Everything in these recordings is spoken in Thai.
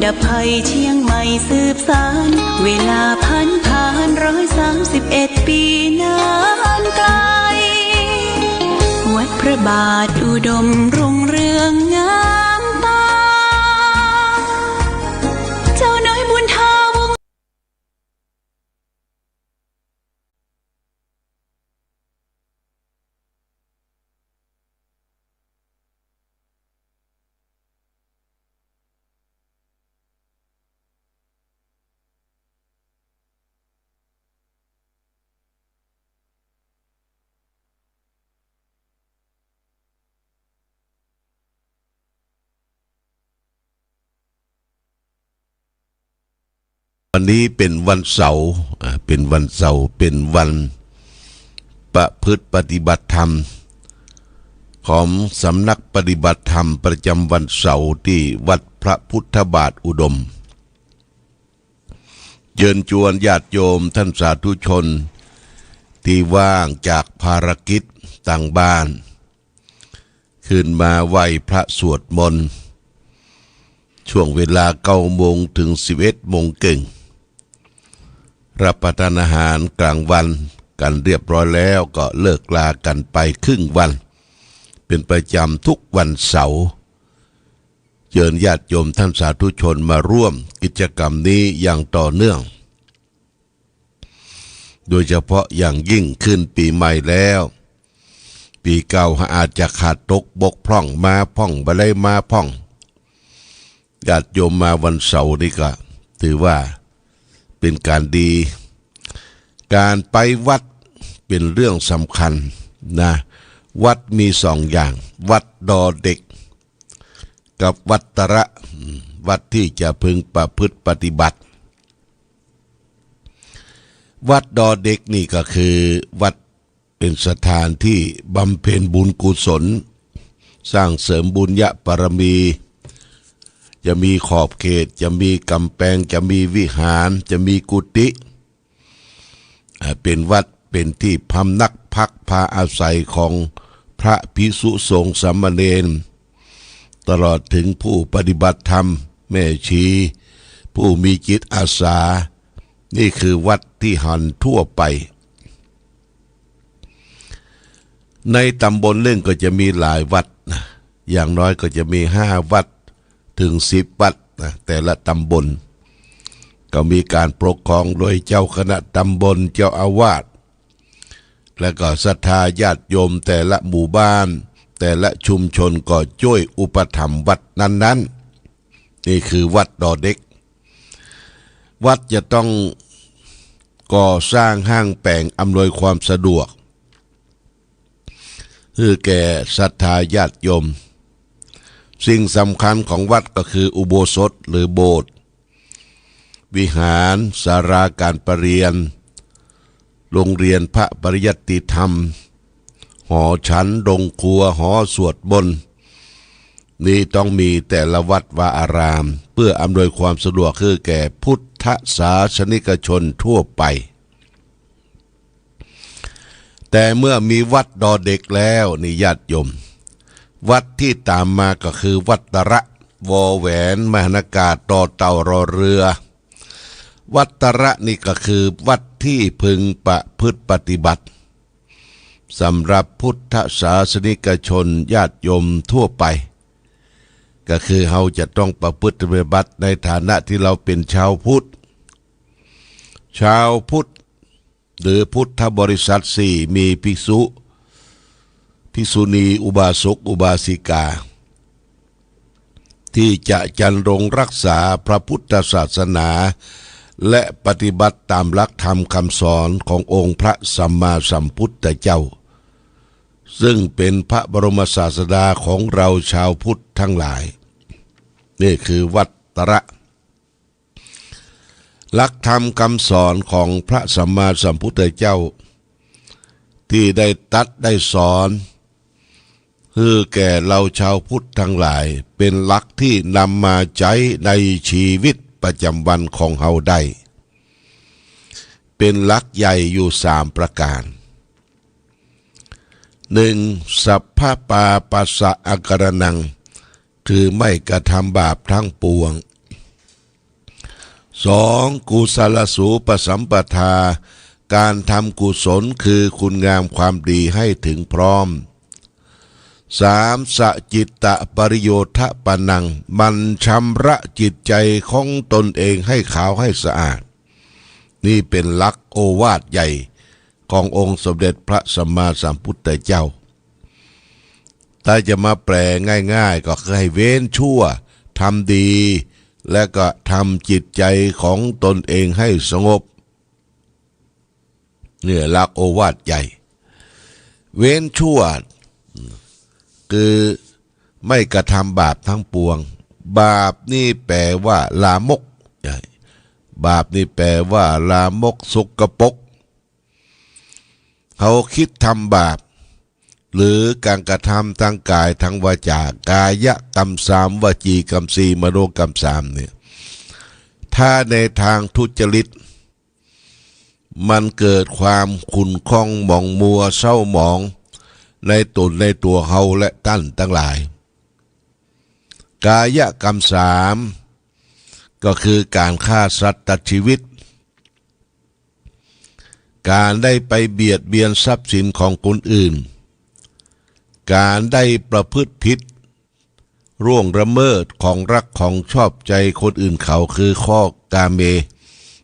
ดับภัยเชียงใหม่สืบสานเวลาผ่าน131 ปีนานไกลวัดพระบาทอุดมรุ่งเรืองงามตาเจ้าน้อยบุญทาวงวันนี้เป็นวันเสาร์เป็นวันประพฤติปฏิบัติธรรมของสำนักปฏิบัติธรรมประจำวันเสาร์ที่วัดพระพุทธบาทอุดมเชิญชวนญาติโยมท่านสาธุชนที่ว่างจากภารกิจต่างบ้านขึ้นมาไหว้พระสวดมนต์ช่วงเวลา9 โมงถึง 11 โมงครึ่งรับประทานอาหารกลางวันกันเรียบร้อยแล้วก็เลิกลากันไปครึ่งวันเป็นประจำทุกวันเสาร์เชิญญาติโยมท่านสาธุชนมาร่วมกิจกรรมนี้อย่างต่อเนื่องโดยเฉพาะอย่างยิ่งขึ้นปีใหม่แล้วปีเก่าอาจจะขาดตกบกพร่องมาพ่องบะไลมาพ่องญาติโยมมาวันเสาร์นี่ก็ถือว่าเป็นการดีการไปวัดเป็นเรื่องสำคัญนะวัดมี2 อย่างวัดดอเด็กกับวัดตระวัดที่จะพึงประพฤติปฏิบัติวัดดอเด็กนี่ก็คือวัดเป็นสถานที่บำเพ็ญบุญกุศลสร้างเสริมบุญญบารมีจะมีขอบเขตจะมีกำแพงจะมีวิหารจะมีกุฏิเป็นวัดเป็นที่พำนักพักพาอาศัยของพระภิกษุสงฆ์สามเณรตลอดถึงผู้ปฏิบัติธรรมแม่ชีผู้มีจิตอาสานี่คือวัดที่หันทั่วไปในตำบลหนึ่งก็จะมีหลายวัดอย่างน้อยก็จะมี5 วัดถึง10 วัดแต่ละตำบลก็มีการปกครองโดยเจ้าคณะตำบลเจ้าอาวาสและก็ศรัทธาญาติโยมแต่ละหมู่บ้านแต่ละชุมชนก็ช่วยอุปถัมภ์วัดนั้นๆนี่คือวัดดอเด็กวัดจะต้องก่อสร้างห้างแปลงอำนวยความสะดวกเพื่อแก่ศรัทธาญาติโยมสิ่งสำคัญของวัดก็คืออุโบสถหรือโบสถ์วิหารศาลาการประเรียนโรงเรียนพระปริยัติธรรมหอฉันโรงครัวหอสวดมนต์นี่ต้องมีแต่ละวัดวาอารามเพื่ออำนวยความสะดวกคือแก่พุทธศาสนิกชนทั่วไปแต่เมื่อมีวัดดอเด็กแล้วนี่ญาติโยมวัดที่ตามมาก็คือวัดตระวอแหวนมหนากาศต่อเต่ารอเรือวัดตระนี่ก็คือวัดที่พึงประพฤติปฏิบัติสำหรับพุทธศาสนิกชนญาติโยมทั่วไปก็คือเราจะต้องประพฤติปฏิบัติในฐานะที่เราเป็นชาวพุทธหรือพุทธบริษัท4มีภิกษุภิกษุณีอุบาสกอุบาสิกาที่จะจันรงรักษาพระพุทธศาสนาและปฏิบัติตามหลักธรรมคำสอนขององค์พระสัมมาสัมพุทธเจ้าซึ่งเป็นพระบรมศาสดาของเราชาวพุทธทั้งหลายนี่คือวัดตระหลักธรรมคำสอนของพระสัมมาสัมพุทธเจ้าที่ได้ตัดได้สอนคือแก่เราชาวพุทธทั้งหลายเป็นหลักที่นำมาใช้ในชีวิตประจำวันของเราได้เป็นหลักใหญ่อยู่3 ประการ 1. สัพพะปาปัสสะอาการนังคือไม่กระทำบาปทั้งปวง 2. กุศลสูปสัมปทาการทำกุศลคือคุณงามความดีให้ถึงพร้อม 3. สจิตตปริโยทะปนังมันชำระจิตใจของตนเองให้ขาวให้สะอาดนี่เป็นหลักโอวาทใหญ่ขององค์สมเด็จพระสัมมาสัมพุทธเจ้าถ้าจะมาแปลง่ายๆก็คือให้เว้นชั่วทำดีและก็ทำจิตใจของตนเองให้สงบเนี่ยหลักโอวาทใหญ่เว้นชั่วคือไม่กระทำบาปทั้งปวงบาปนี่แปลว่าลามกบาปนี่แปลว่าลามกสกปรกเขาคิดทำบาปหรือการกระทำทางกายทางวาจากายกรรม3วจีกรรม4มโนกรรม3เนี่ยถ้าในทางทุจริตมันเกิดความขุ่นข้องหม่องมัวเศร้าหมองในตนในตัวเขาและท่านทั้งหลายกายกรรม3ก็คือการฆ่าสัตว์ตัดชีวิตการได้ไปเบียดเบียนทรัพย์สินของคนอื่นการได้ประพฤติผิดร่วงละเมิดของรักของชอบใจคนอื่นเขาคือข้อกาเม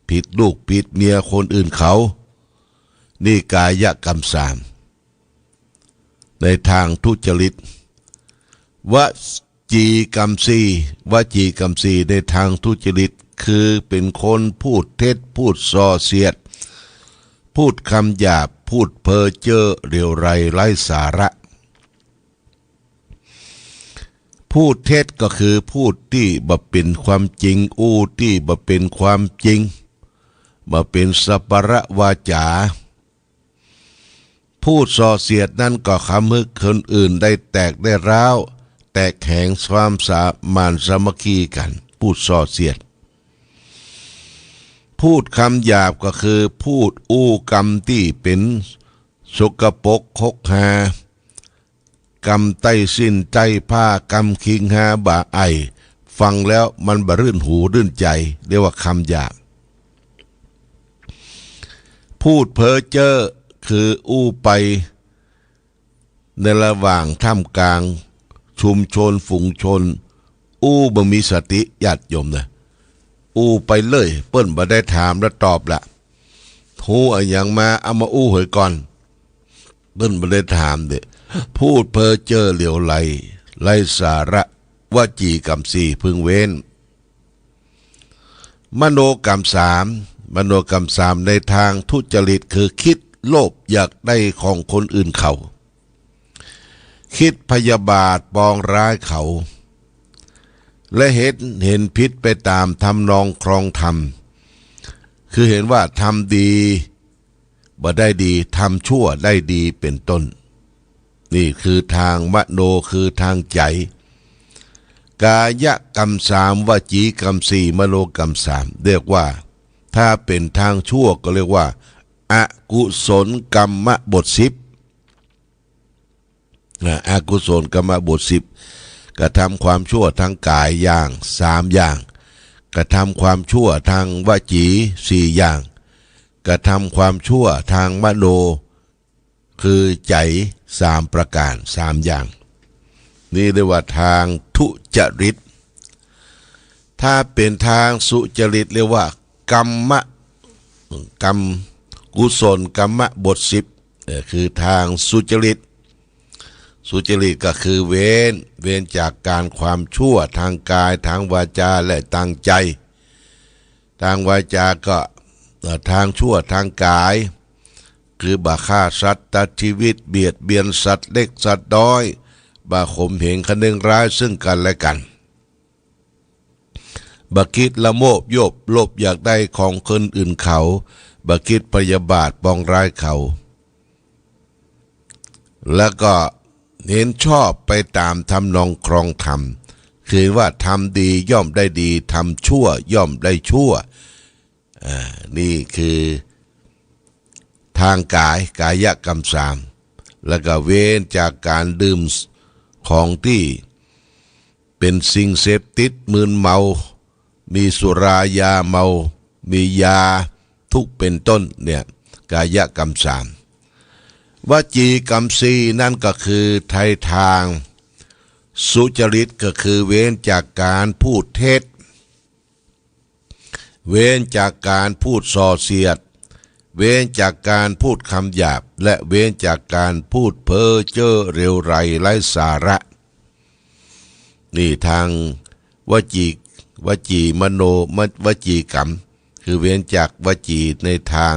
ผิดลูกผิดเมียคนอื่นเขานี่กายกรรม3ในทางทุจริตวจีกรรม4วจีกรรม4ในทางทุจริตคือเป็นคนพูดเท็จพูดส่อเสียดพูดคำหยาบพูดเพ้อเจ้อเรี่ยวไรไร้สาระพูดเท็จก็คือพูดที่บ่เป็นความจริงอู้ที่บ่เป็นความจริงบ่เป็นสัพพะวาจาพูดส่อเสียดนั่นก็คำให้คนอื่นได้แตกได้ร้าวแตกแข็งความสามานสามัคคีกันพูดส่อเสียดพูดคำหยาบก็คือพูดอู้กรรมที่เป็นสกปรกคกหากรรมใต้สิ้นใจผ้ากรรมคิงหาบ่าไอฟังแล้วมันบะรื่นหูรื่นใจเรียกว่าคำหยาบพูดเพ้อเจ้อคืออู้ไปในระหว่างท่ามกลางชุมชนฝูงชนอู้บ่มีสติญาติโยมนะอู้ไปเลยเปิ้นบ่ได้ถามแล้วตอบละหูอะไรอย่างมาเอามาอู้หอยก่อนเปิ้นบ่ได้ถามเด้พูดเพ้อเจ้อเหลียวไหลไร้สาระวจีกรรม4พึงเว้นมโนกรรม3มโนกรรม3ในทางทุจริตคือคิดโลภอยากได้ของคนอื่นเขาคิดพยาบาทปองร้ายเขาและเห็นผิดไปตามทำนองครองธรรมคือเห็นว่าทำดีบ่ได้ดีทำชั่วได้ดีเป็นต้นนี่คือทางมโนคือทางใจกายกรรม3วจีกรรม4มโนกรรม3เรียกว่าถ้าเป็นทางชั่วก็เรียกว่าอกุศลกรรมบท10อกุศลกรรมบท10กระทำความชั่วทางกายอย่าง3อย่างกระทำความชั่วทางวจี4อย่างกระทำความชั่วทางมโนคือใจ3ประการ3อย่างนี่เรียกว่าทางทุจริตถ้าเป็นทางสุจริตเรียกว่ากรรมกุศลกรรมบท10คือทางสุจริตก็คือเว้นจากการความชั่วทางกายทางวาจาและทางใจทางวาจาก็ทางชั่วทางกายคือบาฆ่าสัตว์ตัดชีวิตเบียดเบียนสัตว์เล็กสัตว์น้อยบาข่มเหงคะนึงร้ายซึ่งกันและกันบาคิดละโมบโยบโลภอยากได้ของคนอื่นเขาบาคิดพยาบาทปองร้ายเขาแล้วก็เห็นชอบไปตามทำนองครองธรรมคือว่าทำดีย่อมได้ดีทำชั่วย่อมได้ชั่วนี่คือทางกายกรรม3แล้วก็เว้นจากการดื่มของที่เป็นสิ่งเสพติดมึนเมา มีสุรายาเมามียาทุกข์เป็นต้นเนี่ยกายกรรมสามวจีกรรมสี่นั่นก็คือไทยทางสุจริตก็คือเว้นจากการพูดเท็จเว้นจากการพูดส่อเสียดเว้นจากการพูดคำหยาบและเว้นจากการพูดเพ้อเจ้อเร็วไรไร้สาระนี่ทางวจีมโนวจีกรรมคือเว้นจากวจีในทาง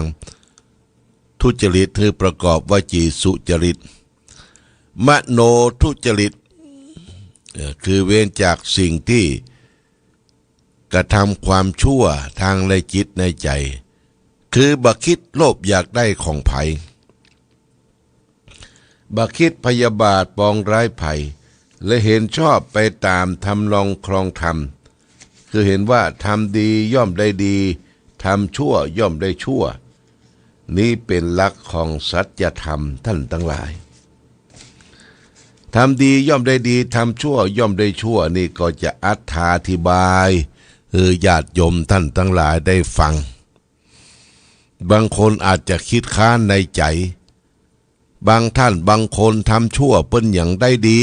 ทุจริตคือประกอบวจีสุจริตมโนทุจริตคือเว้นจากสิ่งที่กระทำความชั่วทางในจิตในใจคือบักคิดโลภอยากได้ของไผ่บักคิดพยาบาทปองร้ายไผ่และเห็นชอบไปตามทำลองครองธรรมคือเห็นว่าทำดีย่อมได้ดีทำชั่วย่อมได้ชั่วนี้เป็นหลักของสัจธรรมท่านทั้งหลายทำดีย่อมได้ดีทำชั่วย่อมได้ชั่วนี่ก็จะอธิบายญาติโยมท่านทั้งหลายได้ฟังบางคนอาจจะคิดค้านในใจบางท่านบางคนทำชั่วเปิ้นอย่างได้ดี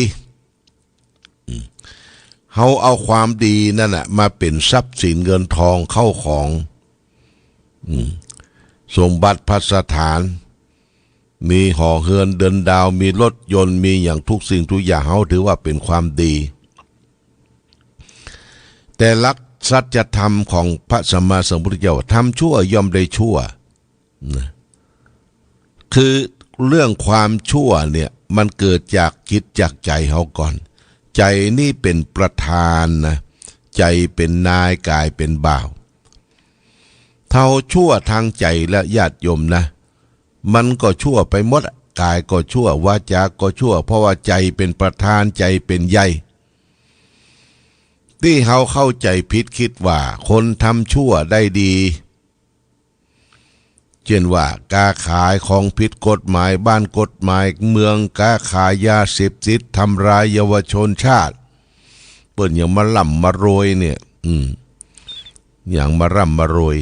เขาเอาความดีนั่นแหละมาเป็นทรัพย์สินเงินทองเข้าของสมบัติพัสถานมีหอเฮือนเดินดาวมีรถยนต์มีอย่างทุกสิ่งทุกอย่างเขาถือว่าเป็นความดีแต่หลักสัจธรรมของพระสัมมาสัมพุทธเจ้าทำชั่วย่อมได้ชั่วคือเรื่องความชั่วเนี่ยมันเกิดจากจิตจากใจเขาก่อนใจนี่เป็นประธานนะใจเป็นนายกายเป็นบ่าวเท่าชั่วทางใจและญาติโยมนะมันก็ชั่วไปหมดกายก็ชั่ววาจาก็ชั่วเพราะว่าใจเป็นประธานใจเป็นใหญ่ที่เขาเข้าใจผิดคิดว่าคนทำชั่วได้ดีเช่นว่ากาขายของผิดกฎหมายบ้านกฎหมายเมืองกาขายยาเสพติดทำร้ายเยาวชนชาติเปิ้นอย่างมาล่ำมาโรยเนี่ยอย่างมาร่ำมาโรย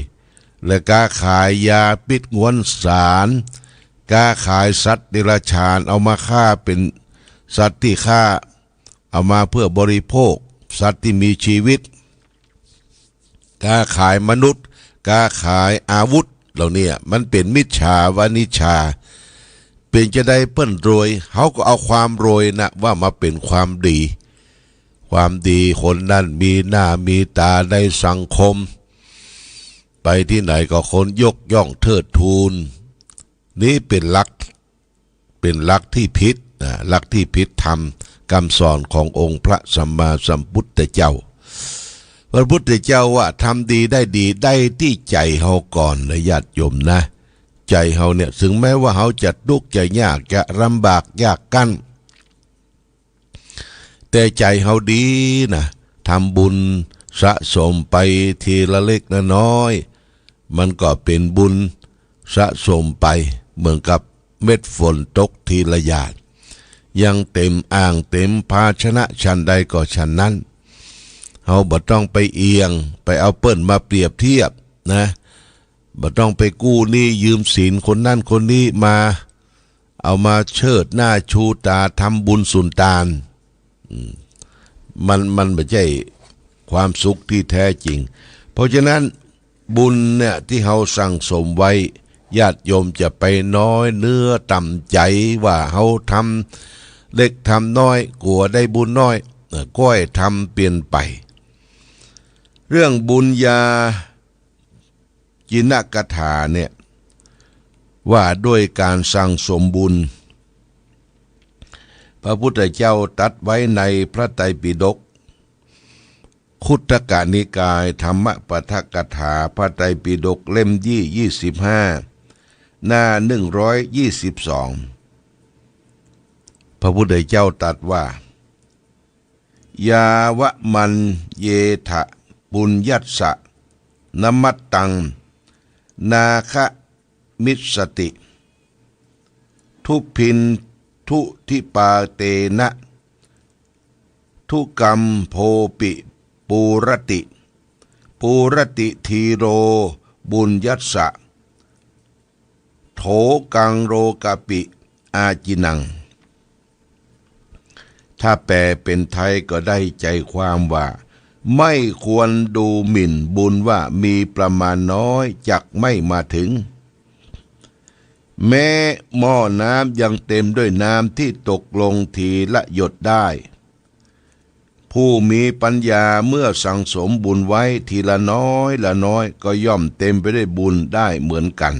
และกาขายยาปิดงวนสารกาขายสัตว์เดรัจฉานเอามาฆ่าเป็นสัตว์ที่ฆ่าเอามาเพื่อบริโภคสัตว์ที่มีชีวิตกาขายมนุษย์กาขายอาวุธเหล่านี้มันเป็นมิจฉาวานิชาเป็นจะได้เปิ้นรวยเขาก็เอาความรวยนะว่ามาเป็นความดีความดีคนนั้นมีหน้ามีตาในสังคมไปที่ไหนก็คนยกย่องเทิดทูนนี้เป็นหลักที่ผิดหลักที่ผิดธรรมคำสอนขององค์พระสัมมาสัมพุทธเจ้าพระพุทธเจ้าว่าทำดีได้ดีได้ที่ใจเฮาก่อนนะญาติโยมนะใจเฮาเนี่ยถึงแม้ว่าเฮาจะทุกข์จะยากจะลำบากยากกั้นแต่ใจเฮาดีนะทำบุญสะสมไปทีละเล็กละน้อยมันก็เป็นบุญสะสมไปเหมือนกับเม็ดฝนตกทีละหยาดยังเต็มอ่างเต็มภาชนะชั้นใดก็ชั้นนั้นเฮาบ่ต้องไปเอียงไปเอาเปิ้นมาเปรียบเทียบนะบ่ต้องไปกู้หนี้ยืมสินคนนั่นคนนี้มาเอามาเชิดหน้าชูตาทำบุญสุนทานมันไม่ใช่ความสุขที่แท้จริงเพราะฉะนั้นบุญเนี่ยที่เฮาสั่งสมไว้ญาติโยมจะไปน้อยเนื้อต่ำใจว่าเฮาทำเล็กทำน้อยกลัวได้บุญน้อยก้อยทำเปลี่ยนไปเรื่องบุญญาจินกถาเนี่ยว่าด้วยการสั่งสมบุญพระพุทธเจ้าตรัสไว้ในพระไตรปิฎกคุตกนิกายธรรมปฐกถาพระไตรปิฎกเล่ม25หน้า122พระพุทธเจ้าตรัสว่ายาวะมันเยทะปุญญัสสะนมัตตังนาคะมิสติทุพินทุทิปาเตนะทุกรรมโพปิปูรติ ปูรติทีโรบุญยัสสะโถกังโรกาปิอาจินังถ้าแปลเป็นไทยก็ได้ใจความว่าไม่ควรดูหมิ่นบุญว่ามีประมาณน้อยจักไม่มาถึงแม้หม้อน้ำยังเต็มด้วยน้ำที่ตกลงทีละหยดได้ผู้มีปัญญาเมื่อสั่งสมบุญไว้ทีละน้อยละน้อยก็ย่อมเต็มไปด้วยบุญได้เหมือนกัน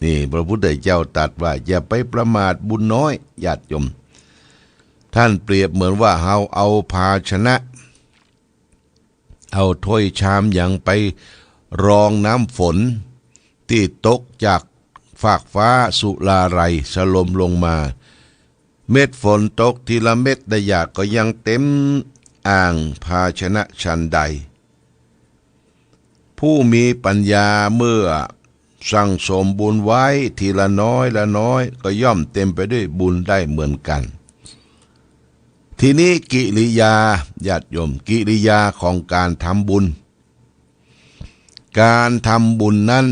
นี่พระพุทธเจ้าตรัสว่าอย่าไปประมาทบุญน้อยญาติโยมท่านเปรียบเหมือนว่าเราเอาภาชนะเอาถ้วยชามอย่างไปรองน้ำฝนที่ตกจากฟากฟ้าสุราไรสลมลงมาเม็ดฝนตกทีละเม็ดได้ยากก็ยังเต็มอ่างภาชนะชันใดผู้มีปัญญาเมื่อสั่งสมบุญไว้ทีละน้อยละน้อยก็ย่อมเต็มไปด้วยบุญได้เหมือนกันทีนี้กิริยาญาติโยมกิริยาของการทำบุญการทำบุญนั้น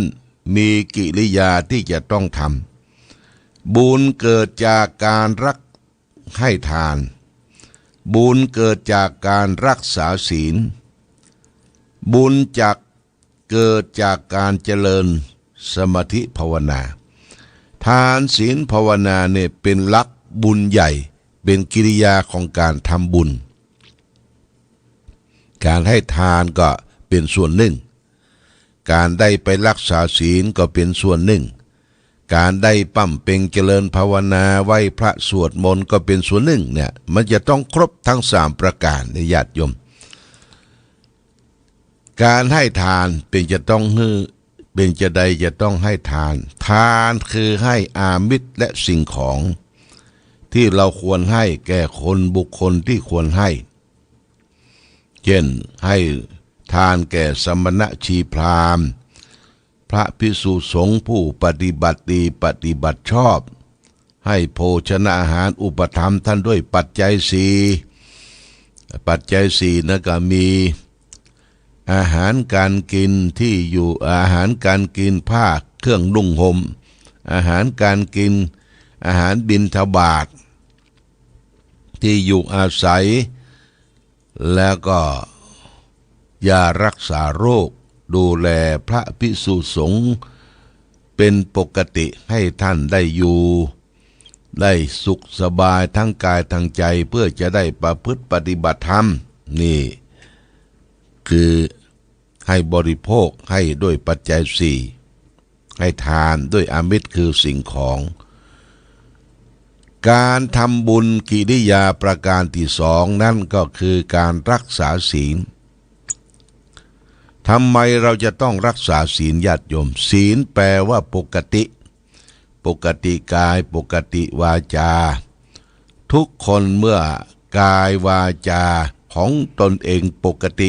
มีกิริยาที่จะต้องทำบุญเกิดจากการรักให้ทานบุญเกิดจากการรักษาศีลบุญจักเกิดจากการเจริญสมาธิภาวนาทานศีลภาวนาเนี่ยเป็นหลักบุญใหญ่เป็นกิริยาของการทำบุญการให้ทานก็เป็นส่วนหนึ่งการได้ไปรักษาศีลก็เป็นส่วนหนึ่งการได้ปั้มเพ็งเจริญภาวนาไหว้พระสวดมนต์ก็เป็นส่วนหนึ่งเนี่ยมันจะต้องครบทั้ง3ประการในญาติโยมการให้ทานเป็นจะต้องเป็นจะใดจะต้องให้ทานทานคือให้อามิตรและสิ่งของที่เราควรให้แก่คนบุคคลที่ควรให้เช่นให้ทานแก่สมณชีพราหมณ์พระภิกษุสงฆ์ผู้ปฏิบัติดีปฏิบัติชอบให้โภชนะอาหารอุปถัมภ์ท่านด้วยปัจจัย4ปัจจัย4นั่นก็มีอาหารการกินที่อยู่อาหารการกินผ้าเครื่องนุ่งห่มอาหารการกินอาหารบิณฑบาตที่อยู่อาศัยแล้วก็ยารักษาโรคดูแลพระภิกษุสงฆ์เป็นปกติให้ท่านได้อยู่ได้สุขสบายทั้งกายทั้งใจเพื่อจะได้ประพฤติปฏิบัติธรรมนี่คือให้บริโภคให้ด้วยปัจจัย4ให้ทานด้วยอามิตรคือสิ่งของการทำบุญกิริยาประการที่2นั่นก็คือการรักษาศีลทำไมเราจะต้องรักษาศีลญาติโยมศีลแปลว่าปกติปกติกายปกติวาจาทุกคนเมื่อกายวาจาของตนเองปกติ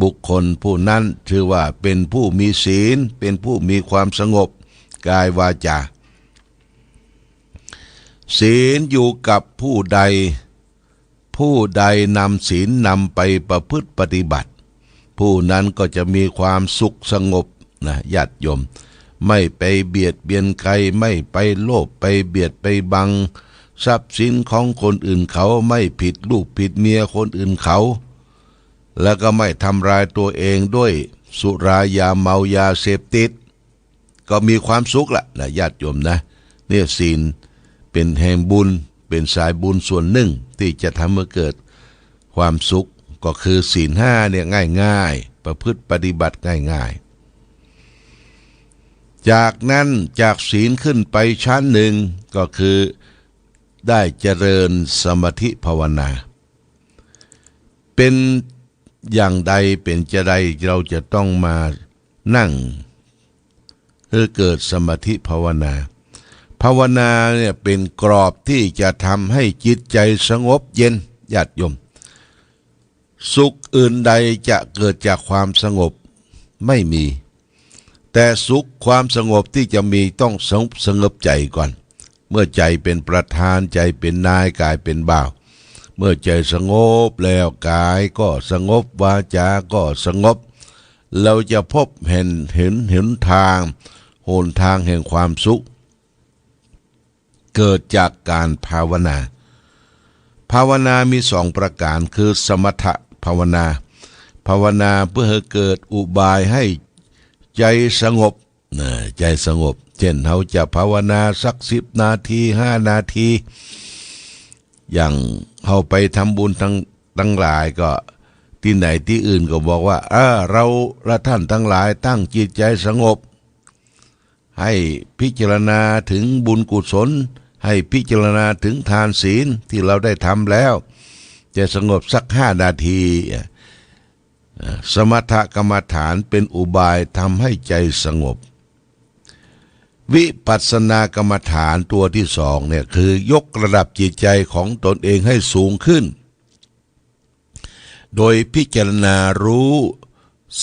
บุคคลผู้นั้นถือว่าเป็นผู้มีศีลเป็นผู้มีความสงบกายวาจาศีลอยู่กับผู้ใดผู้ใดนำศีลนำไปประพฤติปฏิบัติผู้นั้นก็จะมีความสุขสงบนะญาติโยมไม่ไปเบียดเบียนใครไม่ไปโลภไปเบียดไปบังทรัพย์สินของคนอื่นเขาไม่ผิดลูกผิดเมียคนอื่นเขาแล้วก็ไม่ทำร้ายตัวเองด้วยสุรายาเมายาเสพติดก็มีความสุขละนะญาติโยมนะเนี่ยศีลเป็นแห่งบุญเป็นสายบุญส่วนหนึ่งที่จะทำให้เกิดความสุขก็คือศีล5เนี่ยง่ายๆประพฤติปฏิบัติง่ายๆจากนั้นจากศีลขึ้นไปชั้นหนึ่งก็คือได้เจริญสมาธิภาวนาเป็นอย่างใดเป็นจะใดเราจะต้องมานั่งเพื่อเกิดสมาธิภาวนาภาวนาเนี่ยเป็นกรอบที่จะทำให้จิตใจสงบเย็นญาติโยมสุขอื่นใดจะเกิดจากความสงบไม่มีแต่สุขความสงบที่จะมีต้องสงบใจก่อนเมื่อใจเป็นประธานใจเป็นนายกายเป็นบ่าวเมื่อใจสงบแล้วกายก็สงบวาจาก็สงบ เราจะพบเห็นทางหนทางแห่งความสุขเกิดจากการภาวนาภาวนามีสองประการคือสมถภาวนาภาวนาเพื่อให้เกิดอุบายให้ใจสงบใจสงบเช่นเราจะภาวนาสัก10 นาที5 นาทีอย่างเราไปทำบุญทั้งหลายก็ที่ไหนที่อื่นก็บอกว่าเราและท่านทั้งหลายตั้งจิตใจสงบให้พิจารณาถึงบุญกุศลให้พิจารณาถึงทานศีลที่เราได้ทำแล้วจะสงบสัก5 นาทีสมถกรรมฐานเป็นอุบายทำให้ใจสงบวิปัสสนากรรมฐานตัวที่สองเนี่ยคือยกระดับจิตใจของตนเองให้สูงขึ้นโดยพิจารณารู้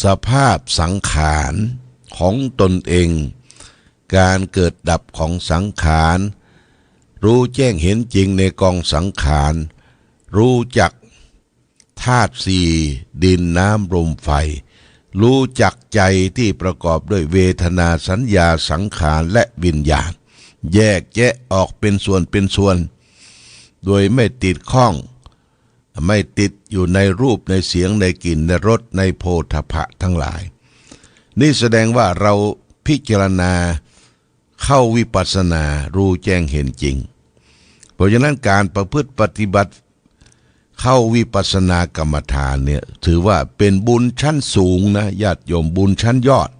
สภาพสังขารของตนเองการเกิดดับของสังขารรู้แจ้งเห็นจริงในกองสังขารรู้จักธาตุสี่ดินน้ำลมไฟรู้จักใจที่ประกอบด้วยเวทนาสัญญาสังขารและวิญญาณแยกแยะออกเป็นส่วนโดยไม่ติดข้องไม่ติดอยู่ในรูปในเสียงในกลิ่นในรสในโผฏฐัพพะทั้งหลายนี่แสดงว่าเราพิจารณาเข้าวิปัสสนารู้แจ้งเห็นจริงเพราะฉะนั้นการประพฤติปฏิบัติเข้าวิปัสสนากรรมฐานเนี่ยถือว่าเป็นบุญชั้นสูงนะญาติโยมบุญชั้นยอด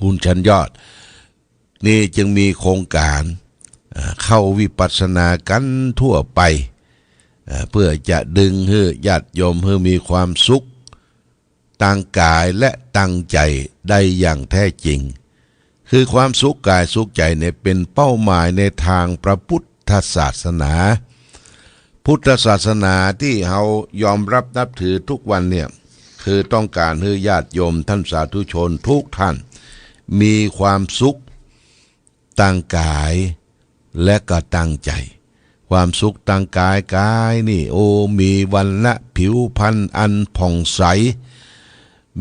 บุญชั้นยอดนี่จึงมีโครงการเข้าวิปัสสนากันทั่วไปเพื่อจะดึงให้ญาติโยมให้มีความสุขตั้งกายและตั้งใจได้อย่างแท้จริงคือความสุขกายสุขใจเนี่ยเป็นเป้าหมายในทางพระพุทธศาสนาพุทธศาสนาที่เรายอมรับนับถือทุกวันเนี่ยคือต้องการให้ญาติโยมท่านสาธุชนทุกท่านมีความสุขตั้งกายและก็ตั้งใจความสุขตั้งกายนี่มีวันละผิวพรรณอันผ่องใส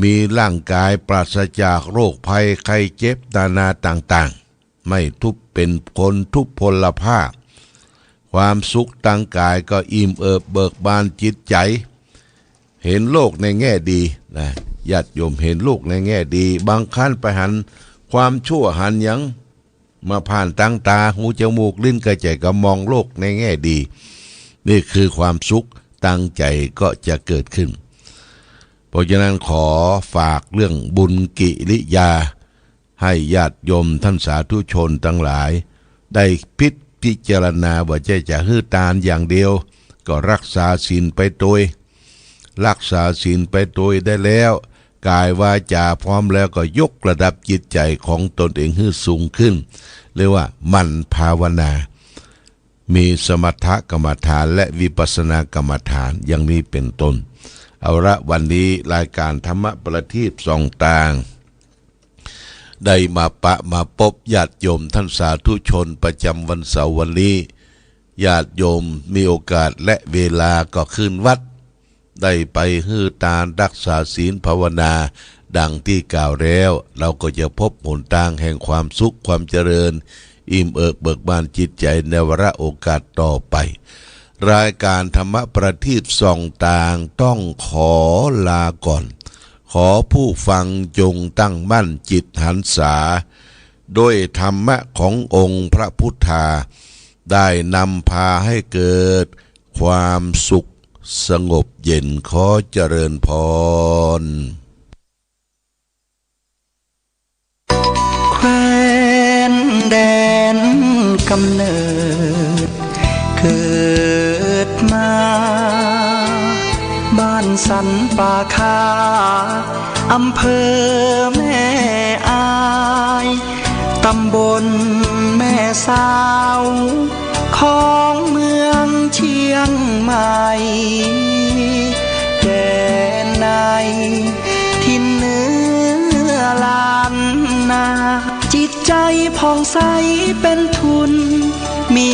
มีร่างกายปราศจากโรคภัยไข้เจ็บนานาต่างๆไม่ทุกเป็นคนทุกพลภาพความสุขตั้งกายก็อิ่มเอิบเบิกบานจิตใจเห็นโลกในแง่ดีนะญาติโยมเห็นโลกในแง่ดีบางครั้งไปหันความชั่วหันยังมาผ่านตั้งตาหูจมูกลิ้นกระใจก็มองโลกในแง่ดีนี่คือความสุขตั้งใจก็จะเกิดขึ้นเพราะฉะนั้นขอฝากเรื่องบุญกิริยาให้ญาติโยมท่านสาธุชนทั้งหลายได้พิจารณาว่าจะฮื้อตานอย่างเดียวก็รักษาศีลไปโดยรักษาศีลไปโดยได้แล้วกายวาจาพร้อมแล้วก็ยกระดับจิตใจของตนเองให้สูงขึ้นเรียกว่ามันภาวนามีสมถกรรมฐานและวิปัสสนากรรมฐานอย่างนี้เป็นต้นเอาละวันนี้รายการธรรมประทีปส่องต่างได้มาพบญาติโยมท่านสาธุชนประจำวันเสาร์วันนี้ญาติโยมมีโอกาสและเวลาก็ขึ้นวัดได้ไปฮื้อตานรักษาศีลภาวนาดังที่กล่าวแล้วเราก็จะพบหนทางแห่งความสุขความเจริญอิ่มเอิบเบิกบานจิตใจในวาระโอกาสต่อไปรายการธรรมประทีปส่องต่างต้องขอลาก่อนขอผู้ฟังจงตั้งมั่นจิตหันษาด้วยธรรมะขององค์พระพุทธาได้นำพาให้เกิดความสุขสงบเย็นขอเจริญพรแคว้นแดนกำเนิดเกิดมาบ้านสันป่าคาอำเภอแม่อายตำบลแม่สาวของเมืองเชียงใหม่แดนในทินเนื้อลานนาจิตใจผ่องใสเป็นทุนมี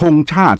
ธงชาติ